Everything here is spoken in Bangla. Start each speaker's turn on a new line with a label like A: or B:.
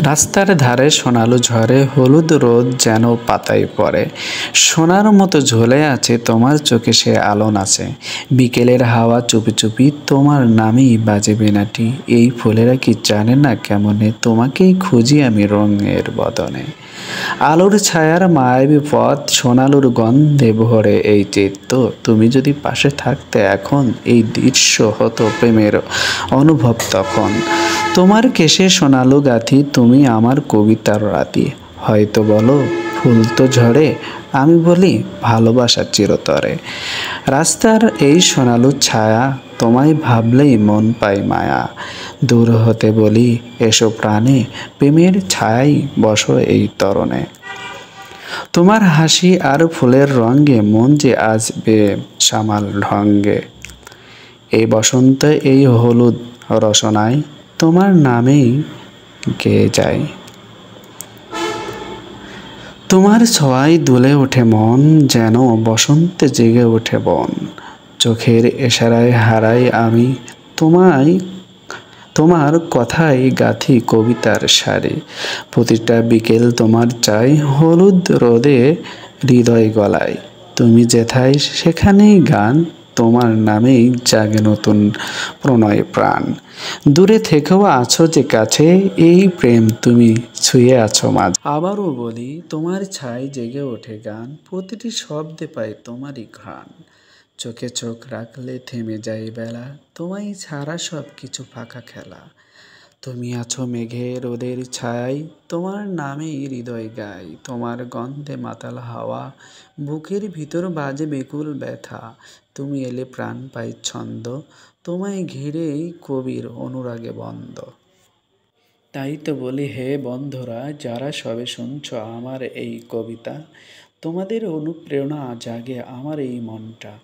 A: রাস্তার ধারে সোনালু ঝরে হলুদ রোদ যেন পাতায় পড়ে, সোনার মতো ঝুলে আছে তোমার চোখে সে আলো নাচে। বিকেলের হাওয়া চুপি চুপি তোমার নামেই বাজে বেনাটি, এই ফুলেরা কি জানে না কেমনে তোমাকেই খুঁজি আমি রঙের বদনে। আলোর ছায়ার মায়াবী পথ, সোনালুর গন্ধে ভরে এই চিত্ত, তুমি যদি পাশে থাকতে এখন এই দৃশ্য হতো প্রেমের অনুভব তখন। তোমার কেশে সোনালু গাথি, তুমি আমার কবিতার রাতি, হয়তো বলো ফুল তো ঝরে, আমি বলি ভালোবাসা চিরতরে। রাস্তার এই সোনালু ছায়া, তোমায় ভাবলেই মন পায় মায়া, দূর হতে বলি এসো প্রাণে, প্রেমের ছায়াই বসো এই তরণে। তোমার হাসি আর ফুলের রঙে মন যে আজ বেসামাল ঢঙ্গে, এই বসন্তে এই হলুদ রসনায় তোমার নামেই গেয়ে যায়। তোমার ছোঁয়ায় দুলে ওঠে মন, যেন বসন্তে জেগে ওঠে বন। চোখের ইশারায় হারাই আমি তোমায়, তোমার কথাই গাথি কবিতার সারি। প্রতিটা বিকেল তোমার চাই হলুদ রোদে হৃদয় গলায়, তুমি যেথায় সেখানেই গান, তোমার নামেই জাগে নতুন প্রণয় প্রাণ। দূরে থেকেও আছো যে কাছে, এই প্রেম তুমি ছুঁয়ে আছো মাঝে। আবারও বলি তোমার ছায় জেগে ওঠে গান, প্রতিটি শব্দে পাই তোমারই ঘ্রাণ। চোখে চোখ রাখলে থেমে যায় বেলা, তোমায় ছাড়া সব কিছু ফাঁকা খেলা। তুমি আছো মেঘে রোদের ছায়ায়, তোমার নামেই হৃদয় গায়, তোমার গন্ধে মাতাল হাওয়া, বুকের ভিতর বাজে বেকুল ব্যথা। তুমি এলে প্রাণ পাই ছন্দ, তোমায় ঘিরেই কবির অনুরাগে বন্ধ। তাই তো বলি হে বন্ধুরা, যারা সবে শুনছ আমার এই কবিতা, তোমাদের অনুপ্রেরণা জাগে আমার এই মনটা।